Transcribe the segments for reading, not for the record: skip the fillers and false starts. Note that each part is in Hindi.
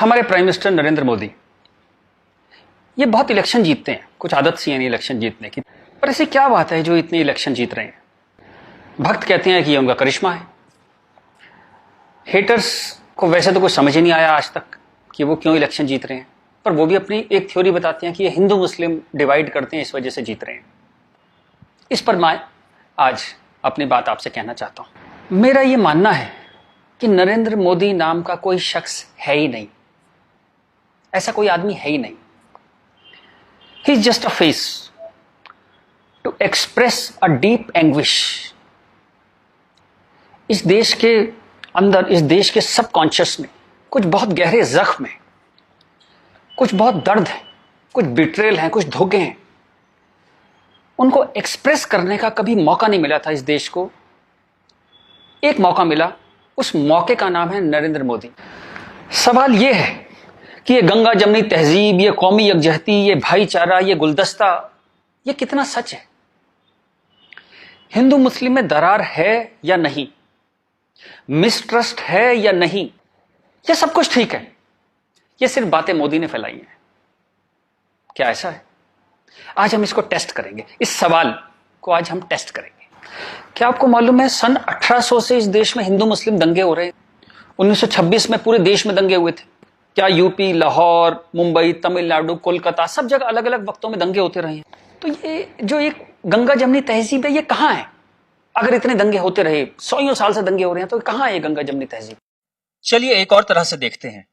हमारे प्राइम मिनिस्टर नरेंद्र मोदी ये बहुत इलेक्शन जीतते हैं, कुछ आदत सी है नहीं इलेक्शन जीतने की, पर ऐसी क्या बात है जो इतने इलेक्शन जीत रहे हैं? भक्त कहते हैं कि ये उनका करिश्मा है। हेटर्स को वैसे तो कुछ समझ ही नहीं आया आज तक कि वो क्यों इलेक्शन जीत रहे हैं, पर वो भी अपनी एक थ्योरी बताते हैं कि ये हिंदू मुस्लिम डिवाइड करते हैं, इस वजह से जीत रहे हैं। इस पर मैं आज अपनी बात आपसे कहना चाहता हूं। मेरा ये मानना है कि नरेंद्र मोदी नाम का कोई शख्स है ही नहीं, ऐसा कोई आदमी है ही नहीं। He is just a face to express a deep anguish. इस देश के अंदर, इस देश के सबकॉन्शियस में कुछ बहुत गहरे जख्म है, कुछ बहुत दर्द है, कुछ बिट्रेल है, कुछ धोखे हैं। उनको एक्सप्रेस करने का कभी मौका नहीं मिला था इस देश को। एक मौका मिला, उस मौके का नाम है नरेंद्र मोदी। सवाल यह है कि ये गंगा जमनी तहजीब, ये कौमी यकजहती, ये भाईचारा, ये गुलदस्ता, ये कितना सच है? हिंदू मुस्लिम में दरार है या नहीं? मिसट्रस्ट है या नहीं? ये सब कुछ ठीक है, ये सिर्फ बातें मोदी ने फैलाई हैं। क्या ऐसा है? आज हम इसको टेस्ट करेंगे, इस सवाल को आज हम टेस्ट करेंगे। क्या आपको मालूम है सन 1800 से इस देश में हिंदू मुस्लिम दंगे हो रहे हैं? 1926 में पूरे देश में दंगे हुए थे। क्या यूपी, लाहौर, मुंबई, तमिलनाडु, कोलकाता, सब जगह अलग अलग वक्तों में दंगे होते रहे हैं। तो ये जो एक गंगा जमनी तहजीब है, ये कहां है? अगर इतने दंगे होते रहे, 100 साल से दंगे हो रहे हैं, तो कहां है ये गंगा जमनी तहजीब? चलिए एक और तरह से देखते हैं।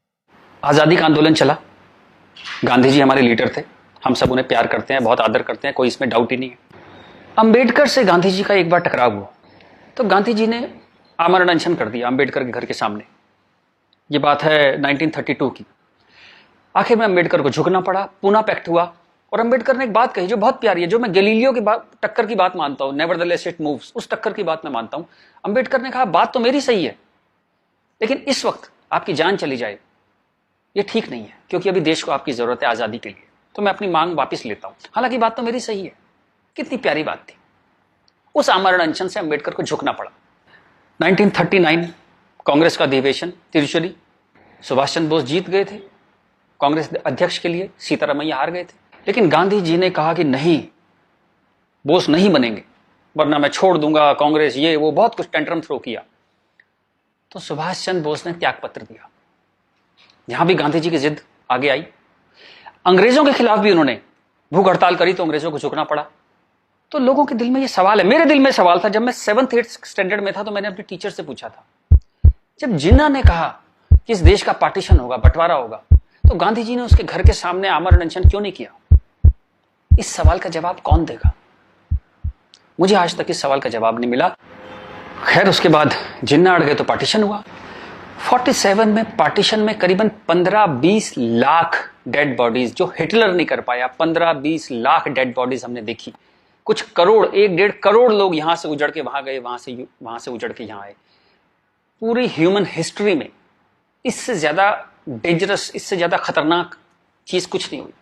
आजादी का आंदोलन चला, गांधी जी हमारे लीडर थे, हम सब उन्हें प्यार करते हैं, बहुत आदर करते हैं, कोई इसमें डाउट ही नहीं है। अंबेडकर से गांधी जी का एक बार टकराव हुआ, तो गांधी जी ने आमरण अनशन कर दिया अंबेडकर के घर के सामने। ये बात है 1932 की। आखिर में अंबेडकर को झुकना पड़ा, पूना पैक्ट हुआ, और अंबेडकर ने एक बात कही जो बहुत प्यारी है, जो मैं गैलीलियो की बात, टक्कर की बात मानता हूं, नेवरदलेस इट मूव्स, उस टक्कर की बात मैं मानता हूं। अंबेडकर ने कहा, बात तो मेरी सही है, लेकिन इस वक्त आपकी जान चली जाए ये ठीक नहीं है, क्योंकि अभी देश को आपकी जरूरत है आजादी के लिए, तो मैं अपनी मांग वापस लेता हूं। हालांकि बात तो मेरी सही है। कितनी प्यारी बात थी। उस आमरण अनशन से अंबेडकर को झुकना पड़ा। 1939 कांग्रेस का अधिवेशन तिरुचुरी, सुभाष चंद्र बोस जीत गए थे कांग्रेस अध्यक्ष के लिए, सीतारामैया हार गए थे। लेकिन गांधी जी ने कहा कि नहीं, बोस नहीं बनेंगे, वरना मैं छोड़ दूंगा कांग्रेस, ये वो, बहुत कुछ टेंट्रम थ्रो किया। तो सुभाष चंद्र बोस ने त्याग पत्र दिया। यहां भी गांधी जी की जिद आगे आई। अंग्रेजों के खिलाफ भी उन्होंने भूख हड़ताल करी, तो अंग्रेजों को झुकना पड़ा। तो लोगों के दिल में ये सवाल है, मेरे दिल में सवाल था, जब मैं 7th 8th स्टैंडर्ड में था, तो मैंने अपने टीचर से पूछा था, जब जिन्ना ने कहा कि इस देश का पार्टीशन होगा, बंटवारा होगा, तो गांधी जी ने उसके घर के सामने आमरण अनशन क्यों नहीं किया? इस सवाल का जवाब कौन देगा? मुझे आज तक इस सवाल का जवाब नहीं मिला। खैर, उसके बाद जिन्ना अड़ गए तो पार्टीशन हुआ। 47 में पार्टीशन में करीबन 15-20 लाख डेड बॉडीज, जो हिटलर नहीं कर पाया, 15-20 लाख डेड बॉडीज हमने देखी। कुछ करोड़, 1-1.5 करोड़ लोग यहां से उजड़ के वहां गए, वहां से उजड़ के यहां आए। पूरी ह्यूमन हिस्ट्री में इससे ज्यादा डेंजरस, इससे ज्यादा खतरनाक चीज कुछ नहीं हुई।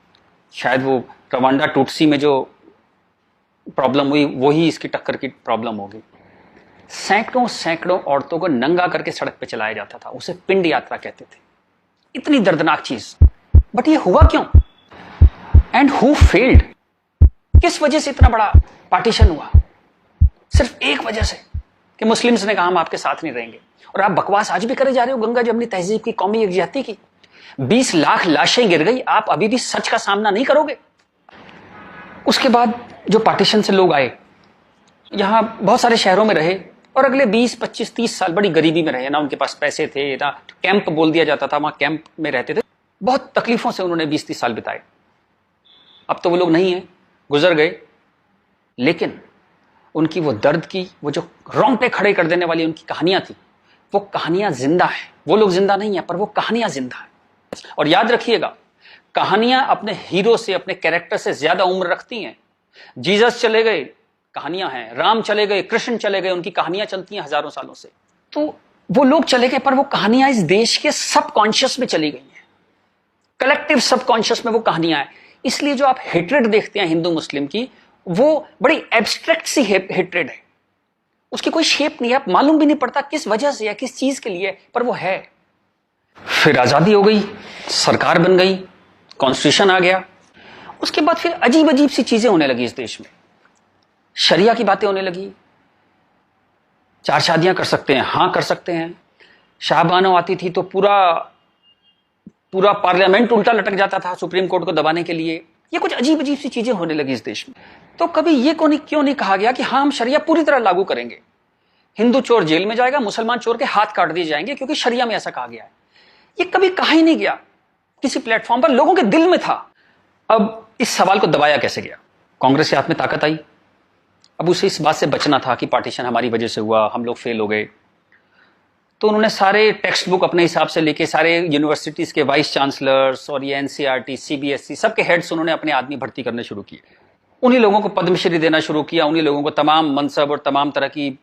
शायद वो रवांडा टूटसी में जो प्रॉब्लम हुई, वही इसकी टक्कर की प्रॉब्लम होगी। सैकड़ों सैकड़ों औरतों को नंगा करके सड़क पे चलाया जाता था, उसे पिंड यात्रा कहते थे। इतनी दर्दनाक चीज, बट ये हुआ क्यों? And who failed? किस वजह से इतना बड़ा पार्टीशन हुआ? सिर्फ एक वजह से कि मुस्लिम्स ने कहा हम आपके साथ नहीं रहेंगे। और आप बकवास आज भी करे जा रहे हो गंगा जमनी तहजीब की, कौमी यकजहती की। 20 लाख लाशें गिर गई, आप अभी भी सच का सामना नहीं करोगे? उसके बाद जो पार्टीशन से लोग आए, यहां बहुत सारे शहरों में रहे, और अगले 20, 25, 30 साल बड़ी गरीबी में रहे। ना उनके पास पैसे थे, ना कैंप बोल दिया जाता था, वहां कैंप में रहते थे। बहुत तकलीफों से उन्होंने 20-30 साल बिताए। अब तो वो लोग नहीं है, गुजर गए, लेकिन उनकी वो दर्द की, वो जो रोंगटे खड़े कर देने वाली उनकी कहानियां थी, वो कहानियां जिंदा है। वो लोग जिंदा नहीं है, पर वो कहानियां जिंदा है। और याद रखिएगा, कहानियां अपने हीरो से, अपने कैरेक्टर से ज्यादा उम्र रखती हैं। जीसस चले गए, कहानियां हैं। राम चले गए, कृष्ण चले गए, उनकी कहानियां चलती हैं हजारों सालों से। तो वो लोग चले गए, पर वो कहानियां इस देश के सबकॉन्शियस में चली गई हैं, कलेक्टिव सबकॉन्शियस में वो कहानियां हैं। इसलिए जो आप हेट्रेड देखते हैं हिंदू मुस्लिम की, वो बड़ी एब्स्ट्रैक्ट सी हेट्रेड है, उसकी कोई शेप नहीं है, आप मालूम भी नहीं पड़ता किस वजह से या किस चीज के लिए, पर वो है। फिर आजादी हो गई, सरकार बन गई, कॉन्स्टिट्यूशन आ गया, उसके बाद फिर अजीब अजीब सी चीजें होने लगी इस देश में। शरिया की बातें होने लगी, 4 शादियां कर सकते हैं, हां कर सकते हैं। शाहबानो आती थी तो पूरा पार्लियामेंट उल्टा लटक जाता था सुप्रीम कोर्ट को दबाने के लिए। ये कुछ अजीब अजीब सी चीजें होने लगी इस देश में। तो कभी ये क्यों नहीं कहा गया कि हाँ, हम शरिया पूरी तरह लागू करेंगे, हिंदू चोर जेल में जाएगा, मुसलमान चोर के हाथ काट दिए जाएंगे, क्योंकि शरिया में ऐसा कहा गया है। ये कभी कहा ही नहीं गया किसी प्लेटफॉर्म पर, लोगों के दिल में था। अब इस सवाल को दबाया कैसे गया? कांग्रेस के हाथ में ताकत आई, अब उसे इस बात से बचना था कि पार्टीशन हमारी वजह से हुआ, हम लोग फेल हो गए। तो उन्होंने सारे टेक्स्ट बुक अपने हिसाब से लेके सारे यूनिवर्सिटीज के वाइस चांसलर्स और ये एनसीईआरटी, सीबीएसई सबके हेड्स उन्होंने अपने आदमी भर्ती करने शुरू किए। उन्हीं लोगों को पद्मश्री देना शुरू किया, उन्हीं लोगों को तमाम मनसब और तमाम तरह की,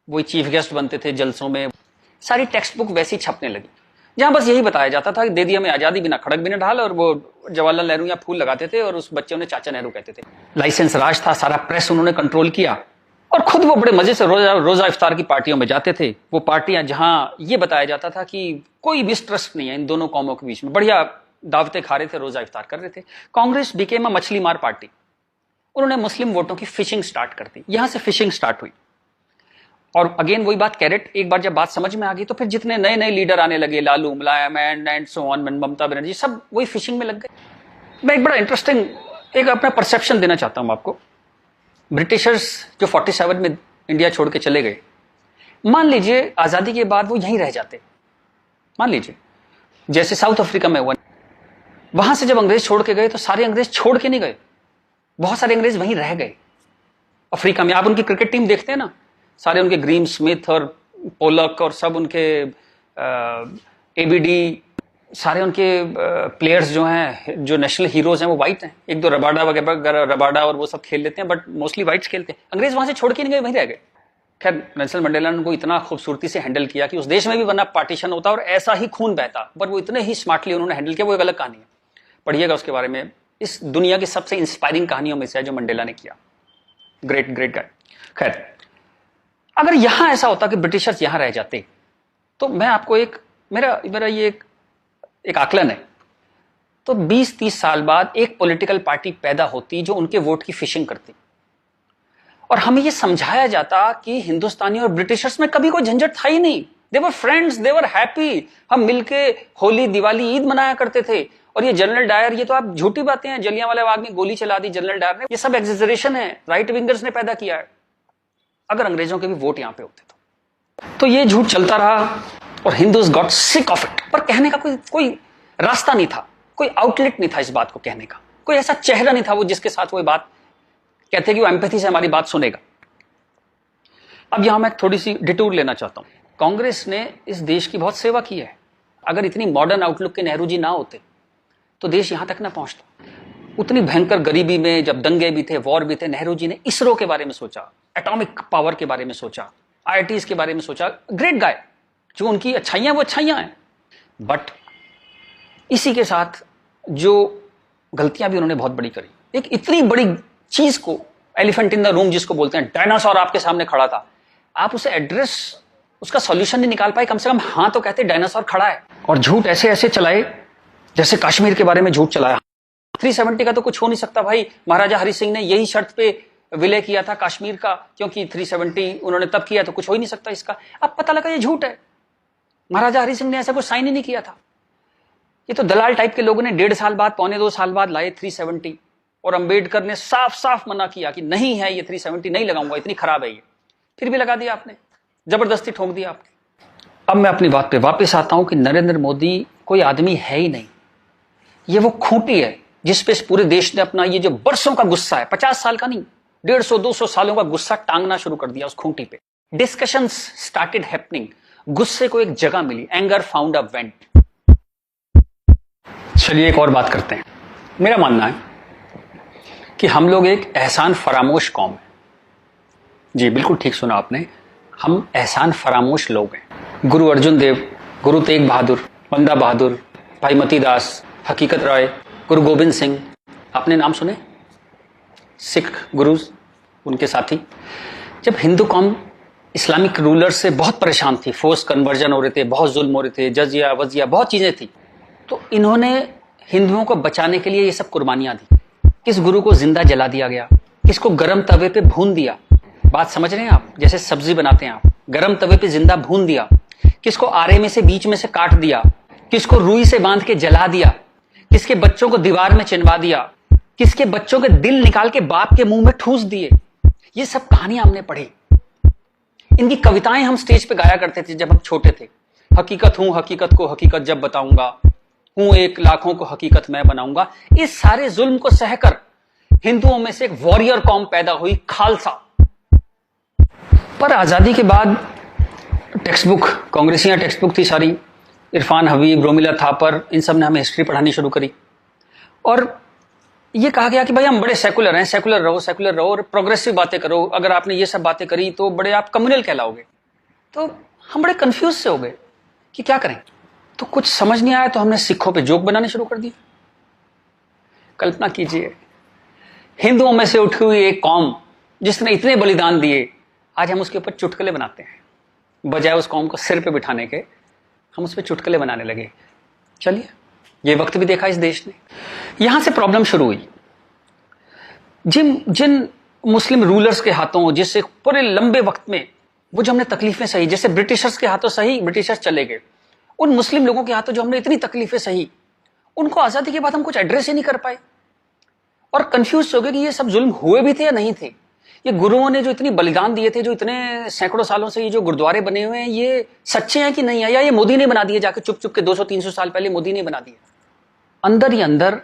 वही चीफ गेस्ट बनते थे जलसों में। सारी टेक्स्ट बुक वैसी छपने लगी, जहां बस यही बताया जाता था कि दे दी हमें आजादी, बिना खड़क बिना ढाल। और वो जवाहरलाल नेहरू या फूल लगाते थे और उस बच्चे उन्हें चाचा नेहरू कहते थे। लाइसेंस राज था, सारा प्रेस उन्होंने कंट्रोल किया, और खुद वो बड़े मजे से रोजा इफ्तार की पार्टियों में जाते थे। वो पार्टियां जहां ये बताया जाता था कि कोई मिसट्रस्ट नहीं है इन दोनों कौमों के बीच में, बढ़िया दावतें खा रहे थे, रोजा इफ्तार कर रहे थे। कांग्रेस बिकेम अ मछली मार पार्टी। उन्होंने मुस्लिम वोटों की फिशिंग स्टार्ट कर दी, यहां से फिशिंग स्टार्ट हुई। और अगेन वही बात, कैरेट, एक बार जब बात समझ में आ गई तो फिर जितने नए नए लीडर आने लगे, लालू, मुलायम and so on, Mamata Banerjee, सब वही फिशिंग में लग गए। मैं एक बड़ा इंटरेस्टिंग एक अपना परसेप्शन देना चाहता हूं आपको। ब्रिटिशर्स जो 47 में इंडिया छोड़ के चले गए, मान लीजिए आजादी के बाद वो यहीं रह जाते, मान लीजिए जैसे साउथ अफ्रीका में हुआ। वहां से जब अंग्रेज छोड़ के गए तो सारे अंग्रेज छोड़ के नहीं गए, बहुत सारे अंग्रेज वहीं रह गए अफ्रीका में। आप उनकी क्रिकेट टीम देखते हैं ना, सारे उनके ग्रीम स्मिथ और पोलक और सब उनके एबीडी, सारे उनके प्लेयर्स जो हैं, जो नेशनल हीरोज हैं, वो वाइट हैं। एक दो रबाडा वगैरह, रबाडा और वो सब खेल लेते हैं, बट मोस्टली वाइट्स खेलते हैं। अंग्रेज वहां से छोड़ के नहीं गए, वहीं रह गए। खैर, नेल्सन मंडेला ने उनको इतना खूबसूरती से हैंडल किया कि उस देश में भी वरना पार्टीशन होता और ऐसा ही खून बहता, पर वो इतने ही स्मार्टली उन्होंने हैंडल किया। वो एक अलग कहानी है, पढ़िएगा उसके बारे में। इस दुनिया की सबसे इंस्पायरिंग कहानियों में से है जो मंडेला ने किया। Great great guy. खैर, अगर यहां ऐसा होता कि ब्रिटिशर्स यहां रह जाते, तो मैं आपको मेरा ये एक आकलन है, तो 20-30 साल बाद एक पॉलिटिकल पार्टी पैदा होती जो उनके वोट की फिशिंग करती, और हमें ये समझाया जाता कि हिंदुस्तानी और ब्रिटिशर्स में कभी कोई झंझट था ही नहीं। They were friends, they were happy. हम मिलके होली, दिवाली, ईद मनाया करते थे। और ये जनरल डायर, ये तो आप झूठी बातें हैं, जलियांवाला बाग में गोली चला दी जनरल डायर ने, ये सब एग्जेजरेशन है, राइट विंगर्स ने पैदा किया है। अगर अंग्रेजों के भी वोट यहां पे होते तो ये झूठ चलता रहा, और Hindus got sick of it. पर कहने का कोई रास्ता नहीं था, कोई आउटलेट नहीं था इस बात को कहने का, कोई ऐसा चेहरा नहीं था वो जिसके साथ वो बात कहते कि वो एम्पैथी से हमारी बात सुनेगा। अब यहां मैं थोड़ी सी डिटूर लेना चाहता हूं। कांग्रेस ने इस देश की बहुत सेवा की है। अगर इतनी मॉडर्न आउटलुक के नेहरू जी ना होते तो देश यहां तक ना पहुंचता। उतनी भयंकर गरीबी में जब दंगे भी थे, वॉर भी थे, नेहरू जी ने इसरो के बारे में सोचा, एटॉमिक पावर के बारे में सोचा, आईआईटीज के बारे में सोचा। Great guy. जो उनकी अच्छाइयां वो अच्छाइयां हैं, बट इसी के साथ जो गलतियां भी उन्होंने बहुत बड़ी करी। एक इतनी बड़ी चीज को, एलिफेंट इन द रूम जिसको बोलते हैं, डायनासोर आपके सामने खड़ा था, आप उसे एड्रेस, उसका सॉल्यूशन नहीं निकाल पाए। कम से कम हाँ तो कहते डायनासोर खड़ा है। और झूठ ऐसे ऐसे चलाए, जैसे कश्मीर के बारे में झूठ चलाया। 370 का तो कुछ हो नहीं सकता भाई। महाराजा हरि सिंह ने यही शर्त पे विलय किया था कश्मीर का, क्योंकि 370 उन्होंने तब किया, तो कुछ हो ही नहीं सकता इसका। अब पता लगा ये झूठ है, महाराजा हरि सिंह ने ऐसा कुछ साइन ही नहीं किया था। ये तो दलाल टाइप के लोगों ने 1.5 साल बाद, 1.25 साल बाद लाए 370, और अंबेडकर ने साफ साफ मना किया कि नहीं है ये 370 नहीं लगाऊंगा, इतनी खराब है ये। फिर भी लगा दिया आपने, जबरदस्ती ठोक दिया आपने। अब मैं अपनी बात पे वापस आता हूं कि नरेंद्र मोदी कोई आदमी है ही नहीं, ये वो खूंटी है जिसपे इस पूरे देश ने अपना ये जो बरसों का गुस्सा है, 50 साल का नहीं, 150-200 सालों का गुस्सा टांगना शुरू कर दिया उस खूंटी पे। डिस्कशंस स्टार्टेड हैपनिंग, गुस्से को एक जगह मिली, एंगर फाउंड अ वेंट। चलिए एक और बात करते हैं। मेरा मानना है कि हम लोग एक एहसान फरामोश कौम है। जी बिल्कुल ठीक सुना आपने, हम एहसान फरामोश लोग हैं। गुरु अर्जुन देव, गुरु तेग बहादुर, बंदा बहादुर, भाई मती दास, हकीकत राय, गुरु गोविंद सिंह, आपने नाम सुने, सिख गुरुज, उनके साथी। जब हिंदू कौम इस्लामिक रूलर से बहुत परेशान थी, फोर्स कन्वर्जन हो रहे थे, बहुत जुल्म हो रहे थे, जजिया वजिया बहुत चीजें थी, तो इन्होंने हिंदुओं को बचाने के लिए ये सब कुर्बानियां दी। किस गुरु को जिंदा जला दिया गया, किसको गर्म तवे पे भून दिया। बात समझ रहे हैं आप? जैसे सब्जी बनाते हैं आप, गर्म तवे पे जिंदा भून दिया, किसको आरे में से बीच में से काट दिया, किसको रुई से बांध के जला दिया, किसके बच्चों को दीवार में चिनवा दिया, किसके बच्चों के दिल निकाल के बाप के मुंह में ठूस दिए। ये सब कहानियां हमने पढ़ी। इनकी कविताएं हम स्टेज पे गाया करते थे जब हम छोटे थे। हकीकत हूं, हकीकत को हकीकत जब बताऊंगा, हूं एक लाखों को हकीकत मैं बनाऊंगा। इस सारे जुल्म को सहकर हिंदुओं में से एक वॉरियर कौम पैदा हुई, खालसा। पर आजादी के बाद टेक्स्ट बुक, कांग्रेसियां टेक्स्ट बुक थी सारी, इरफान हबीब, रोमिला थापर, इन सब ने हमें हिस्ट्री पढ़ानी शुरू करी और ये कहा गया कि भाई हम बड़े सेकुलर हैं, सेकुलर रहो और प्रोग्रेसिव बातें करो। अगर आपने ये सब बातें करी तो बड़े आप कम्युनल कहलाओगे। तो हम बड़े कंफ्यूज से हो गए कि क्या करें। तो कुछ समझ नहीं आया तो हमने सिखों पे जोक बनाने शुरू कर दिए। कल्पना कीजिए, हिंदुओं में से उठी हुई एक कौम जिसने इतने बलिदान दिए, आज हम उसके ऊपर चुटकुले बनाते हैं। बजाय उस कौम को सिर पे बिठाने के हम उस पर चुटकुले बनाने लगे। चलिए, ये वक्त भी देखा इस देश ने। यहां से प्रॉब्लम शुरू हुई। जिन मुस्लिम रूलर्स के हाथों, जिससे पूरे लंबे वक्त में वो जो हमने तकलीफें सही, जैसे ब्रिटिशर्स के हाथों सही, ब्रिटिशर्स चले गए, उन मुस्लिम लोगों के हाथों जो हमने इतनी तकलीफें सही, उनको आजादी के बाद हम कुछ एड्रेस ही नहीं कर पाए और कंफ्यूज हो गए कि ये सब जुल्म हुए भी थे या नहीं थे। ये गुरुओं ने जो इतनी बलिदान दिए थे, जो इतने सैकड़ों सालों से ये जो गुरुद्वारे बने हुए हैं, ये सच्चे हैं कि नहीं है, या ये मोदी ने बना दिए जाके चुप चुप के 200-300 साल पहले मोदी ने बना दिए। अंदर ही अंदर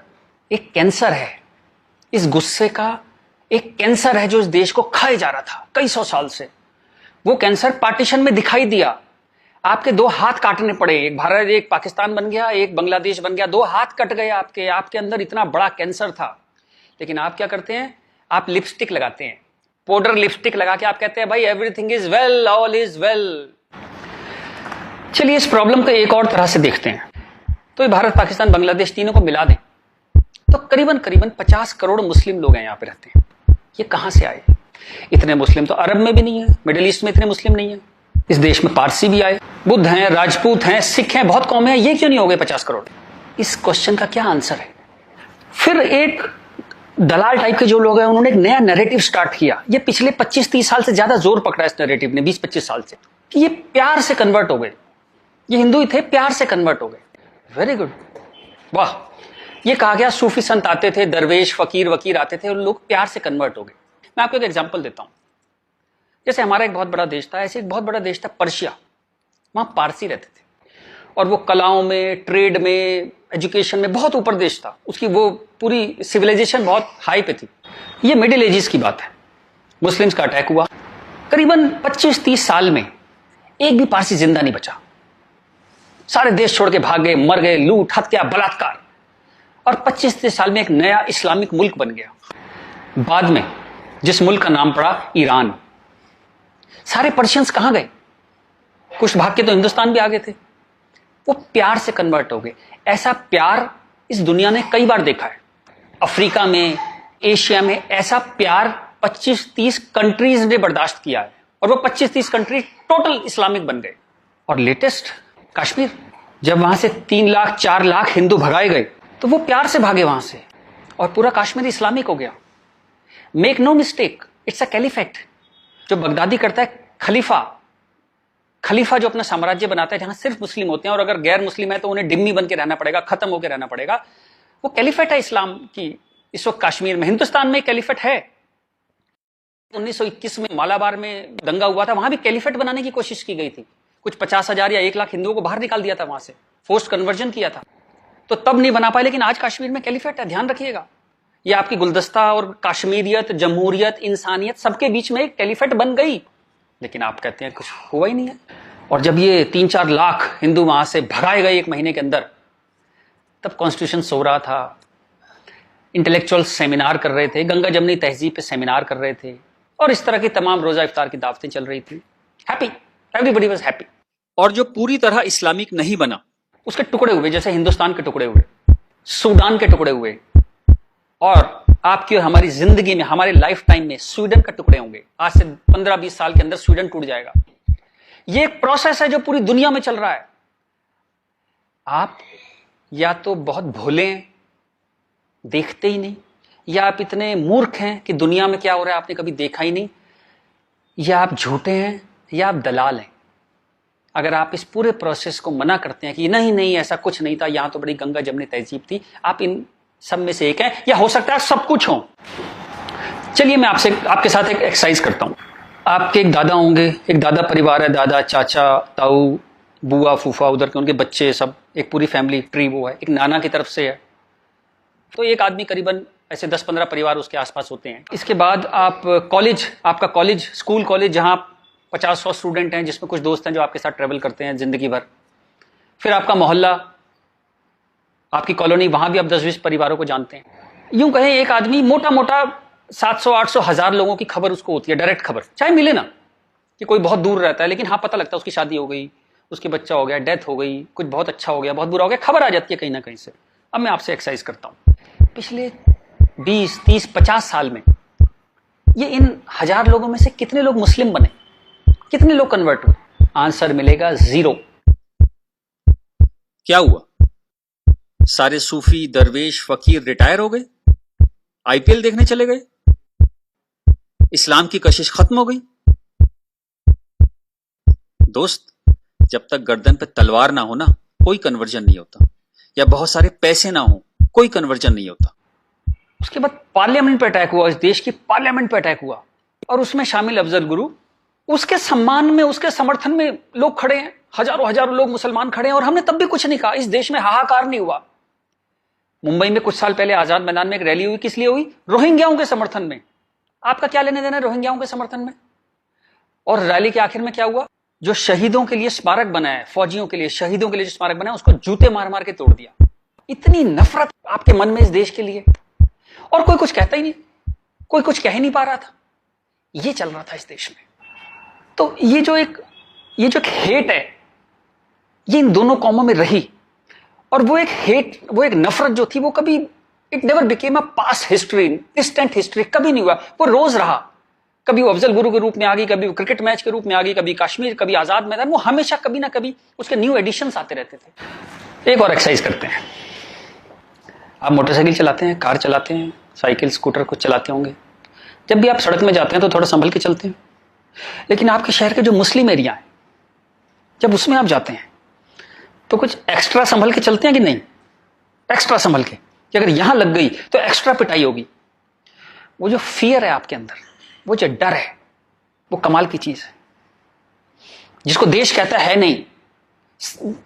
एक कैंसर है, इस गुस्से का एक कैंसर है जो इस देश को खाए जा रहा था कई सौ साल से। वो कैंसर पार्टीशन में दिखाई दिया। आपके 2 हाथ काटने पड़े, एक भारत एक पाकिस्तान बन गया, एक बांग्लादेश बन गया, 2 हाथ कट गए आपके अंदर इतना बड़ा कैंसर था। लेकिन आप क्या करते हैं? आप लिपस्टिक लगाते हैं, पाउडर लिपस्टिक लगा के आप कहते हैं भाई everything is well, all is well. चलिए इस प्रॉब्लम को एक और तरह से देखते हैं। तो ये भारत, पाकिस्तान, बांग्लादेश तीनों को मिला दें तो करीबन 50 करोड़ मुस्लिम लोग हैं यहाँ पे रहते हैं। ये कहां से आए? इतने मुस्लिम तो अरब में भी नहीं है, मिडिल ईस्ट में इतने मुस्लिम नहीं है। इस देश में पारसी भी आए, बुद्ध हैं, राजपूत हैं, सिख हैं, बहुत कौमें हैं, ये क्यों नहीं हो गए 50 करोड़? इस क्वेश्चन का क्या आंसर है? फिर एक दलाल टाइप के जो लोग हैं उन्होंने एक नया नैरेटिव स्टार्ट किया। ये पिछले 25-30 साल से ज्यादा जोर पकड़ा इस नैरेटिव ने, 20-25 साल से, कि ये प्यार से कन्वर्ट हो गए। ये हिंदू ही थे, प्यार से कन्वर्ट हो गए। वेरी गुड, वाह। ये कहा गया सूफी संत आते थे, दरवेश, फकीर, वकीर आते थे और लोग प्यार से कन्वर्ट हो गए। मैं आपको एक एग्जांपल देता हूं। जैसे हमारा एक बहुत बड़ा देश था, ऐसे एक बहुत बड़ा देश था पर्शिया। वहां पारसी रहते थे और वो कलाओं में, ट्रेड में, एजुकेशन में बहुत ऊपर देश था। उसकी वो पूरी सिविलाइजेशन बहुत हाई पे थी। ये मिडिल एजेस की बात है। मुस्लिम्स का अटैक हुआ, करीबन 25-30 साल में एक भी पारसी जिंदा नहीं बचा। सारे देश छोड़ के भाग गए, मर गए, लूट, हत्या, बलात्कार। और 25-30 साल में एक नया इस्लामिक मुल्क बन गया। बाद में जिस मुल्क का नाम पड़ा ईरान। सारे पर्शियंस कहां गए? कुछ भाग के तो हिंदुस्तान भी आ गए थे। वो प्यार से कन्वर्ट हो गए। ऐसा प्यार इस दुनिया ने कई बार देखा है। अफ्रीका में, एशिया में ऐसा प्यार 25-30 कंट्रीज ने बर्दाश्त किया है और वो 25-30 कंट्री टोटल इस्लामिक बन गए। और लेटेस्ट कश्मीर, जब वहां से 3 लाख 4 लाख हिंदू भगाए गए तो वो प्यार से भागे वहां से और पूरा कश्मीर इस्लामिक हो गया। Make no mistake, it's a caliphate. जो बगदादी करता है खलीफा जो अपना साम्राज्य बनाता है जहां सिर्फ मुस्लिम होते हैं और अगर गैर मुस्लिम है तो उन्हें डिम्मी बन के रहना पड़ेगा, खत्म होकर रहना पड़ेगा। वो कैलिफेट है इस्लाम की। इस वक्त कश्मीर में, हिंदुस्तान में कैलिफेट है। 1921 में मालाबार में दंगा हुआ था, वहां भी कैलिफेट बनाने की कोशिश की गई थी। कुछ 50,000 या 1 लाख हिंदुओं को बाहर निकाल दिया था वहां से, फोर्स्ड कन्वर्जन किया था। तो तब नहीं बना पाए, लेकिन आज कश्मीर में कैलिफेट है। ध्यान रखिएगा, ये आपकी गुलदस्ता और कश्मीरियत, जमहूरियत, इंसानियत सबके बीच में एक कैलिफेट बन गई। लेकिन आप कहते हैं कुछ हुआ ही नहीं है। और जब ये 3-4 लाख हिंदू वहां से भगाए गए 1 महीने के अंदर, तब कॉन्स्टिट्यूशन सो रहा था, इंटेलेक्चुअल सेमिनार कर रहे थे, गंगा जमनी तहजीब पे सेमिनार कर रहे थे और इस तरह की तमाम रोजा इफ्तार की दावतें चल रही थी। Happy, everybody was happy. और जो पूरी तरह इस्लामिक नहीं बना, उसके टुकड़े हुए, जैसे हिंदुस्तान के टुकड़े हुए, सूडान के टुकड़े हुए, और आपकी और हमारी जिंदगी में, हमारे लाइफ टाइम में स्वीडन का टुकड़े होंगे। आज से 15-20 साल के अंदर स्वीडन टूट जाएगा। ये एक प्रोसेस है जो पूरी दुनिया में चल रहा है। आप या तो बहुत भोले हैं, देखते ही नहीं, या आप इतने मूर्ख हैं कि दुनिया में क्या हो रहा है आपने कभी देखा ही नहीं, या आप झूठे हैं, या आप दलाल हैं। अगर आप इस पूरे प्रोसेस को मना करते हैं कि नहीं नहीं ऐसा कुछ नहीं था, यहां तो बड़ी गंगा जमनी तहजीब थी, आप इन सब में से एक हैं, या हो सकता है सब कुछ हो। चलिए मैं आपके साथ एक एक्सरसाइज करता हूं। आपके एक दादा होंगे, एक दादा परिवार है, दादा, चाचा, ताऊ, बुआ, फूफा, उधर के उनके बच्चे, सब एक पूरी फैमिली ट्री वो है। एक नाना की तरफ से है, तो एक आदमी करीबन ऐसे 10-15 परिवार उसके आसपास होते हैं। इसके बाद आप कॉलेज, आपका कॉलेज, स्कूल कॉलेज, जहां 50-100 स्टूडेंट हैं, जिसमें कुछ दोस्त हैं जो आपके साथ ट्रेवल करते हैं जिंदगी भर। फिर आपका मोहल्ला, आपकी कॉलोनी, वहां भी आप 10-20 परिवारों को जानते हैं। यूं कहें एक आदमी मोटा मोटा 700-800 1000 लोगों की खबर उसको होती है, डायरेक्ट खबर, चाहे मिले ना कि कोई बहुत दूर रहता है, लेकिन हाँ पता लगता है उसकी शादी हो गई, उसके बच्चा हो गया, डेथ हो गई, कुछ बहुत अच्छा हो गया, बहुत बुरा हो गया, खबर आ जाती है कहीं ना कहीं से। अब मैं आपसे एक्सरसाइज करता हूं, पिछले 20, 30, 50 साल में ये इन 1000 लोगों में से कितने लोग मुस्लिम बने, कितने लोग कन्वर्ट हुए? आंसर मिलेगा 0। क्या हुआ? सारे सूफी, दरवेश, फकीर रिटायर हो गए, आईपीएल देखने चले गए, इस्लाम की कशिश खत्म हो गई। दोस्त, जब तक गर्दन पे तलवार ना हो ना, कोई कन्वर्जन नहीं होता, या बहुत सारे पैसे ना हो, कोई कन्वर्जन नहीं होता। उसके बाद पार्लियामेंट पे अटैक हुआ, इस देश की पार्लियामेंट पे अटैक हुआ, और उसमें शामिल अफजल गुरु, उसके सम्मान में, उसके समर्थन में लोग खड़े हैं, हजारों हजारों लोग मुसलमान खड़े हैं, और हमने तब भी कुछ नहीं कहा, इस देश में हाहाकार नहीं हुआ। मुंबई में कुछ साल पहले आजाद मैदान में एक रैली हुई, किस लिए हुई? रोहिंग्याओं के समर्थन में। आपका क्या लेने देना रोहिंग्याओं के समर्थन में? और रैली के आखिर में क्या हुआ? जो शहीदों के लिए स्मारक बना है, फौजियों के लिए, शहीदों के लिए जो स्मारक बना है, उसको जूते मार मार के तोड़ दिया। इतनी नफरत आपके मन में इस देश के लिए, और कोई कुछ कहता ही नहीं, कोई कुछ कह ही नहीं पा रहा था। ये चल रहा था इस देश में। तो ये जो एक हेट है, ये इन दोनों कौमों में रही, और वो एक हेट, वो एक नफरत जो थी, वो कभी, it never became a past history, distant history, कभी नहीं हुआ। वो रोज रहा, कभी वो अफजल गुरु के रूप में आ गई, कभी वो क्रिकेट मैच के रूप में आ गई, कभी कश्मीर, कभी आजाद मैदान, वो हमेशा कभी ना कभी उसके न्यू एडिशंस आते रहते थे। एक और एक्सरसाइज करते हैं। आप मोटरसाइकिल चलाते हैं, कार चलाते हैं, साइकिल, स्कूटर कुछ चलाते होंगे। जब भी आप सड़क में जाते हैं तो थोड़ा संभल के चलते हैं, लेकिन आपके शहर के जो मुस्लिम एरिया है, जब उसमें आप जाते हैं तो कुछ एक्स्ट्रा संभल के चलते हैं कि नहीं? एक्स्ट्रा संभल के, कि अगर यहां लग गई तो एक्स्ट्रा पिटाई होगी। वो जो फियर है आपके अंदर, वो जो डर है, वो कमाल की चीज है, जिसको देश कहता है नहीं,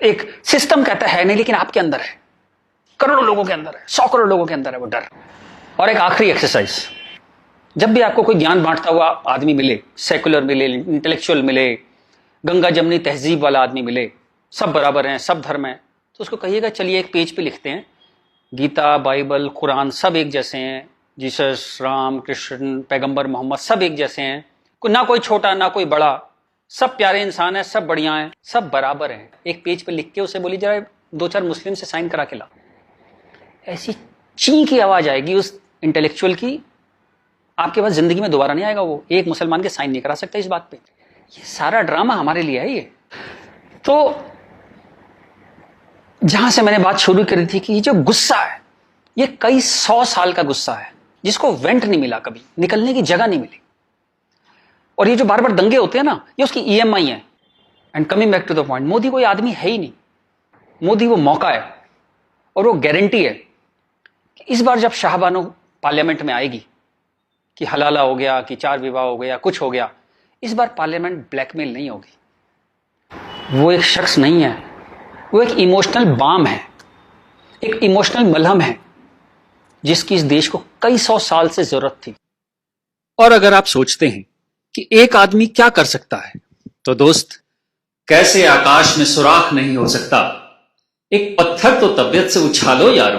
एक सिस्टम कहता है नहीं, लेकिन आपके अंदर है, करोड़ों लोगों के अंदर है, 100 करोड़ लोगों के अंदर है वो डर। और एक आखिरी एक्सरसाइज, जब भी आपको कोई ज्ञान बांटता हुआ आदमी मिले, सेकुलर मिले, इंटेलेक्चुअल मिले, गंगा जमनी तहजीब वाला आदमी मिले, सब बराबर हैं, सब धर्म है, तो उसको कहिएगा चलिए एक पेज पे लिखते हैं, गीता, बाइबल, कुरान सब एक जैसे हैं, जीसस, राम, कृष्ण, पैगंबर मोहम्मद सब एक जैसे हैं, ना कोई छोटा ना कोई बड़ा, सब प्यारे इंसान है, सब बढ़िया हैं, सब बराबर हैं। एक पेज पे लिख के उसे बोली जरा 2-4 मुस्लिम से साइन करा के ला। ऐसी ची की आवाज आएगी उस इंटेलेक्चुअल की, आपके पास जिंदगी में दोबारा नहीं आएगा। वो एक मुसलमान के साइन नहीं करा सकता इस बात पे। ये सारा ड्रामा हमारे लिए है। ये तो जहां से मैंने बात शुरू करी थी कि ये जो गुस्सा है, ये कई 100 साल का गुस्सा है, जिसको वेंट नहीं मिला, कभी निकलने की जगह नहीं मिली। और ये जो बार बार दंगे होते हैं ना, ये उसकी ईएमआई है। And coming back to the point, Modi कोई आदमी है ही नहीं, मोदी वो मौका है, और वो गारंटी है कि इस बार जब शाहबानो पार्लियामेंट में आएगी कि हलाला हो गया, कि 4 विवाह हो गया, कुछ हो गया, इस बार पार्लियामेंट ब्लैकमेल नहीं होगी। वो एक शख्स नहीं है, वो एक इमोशनल बाम है, एक इमोशनल मलहम है, जिसकी इस देश को कई 100 साल से जरूरत थी। और अगर आप सोचते हैं कि एक आदमी क्या कर सकता है, तो दोस्त, कैसे आकाश में सुराख नहीं हो सकता, एक पत्थर तो तबीयत से उछालो यारो।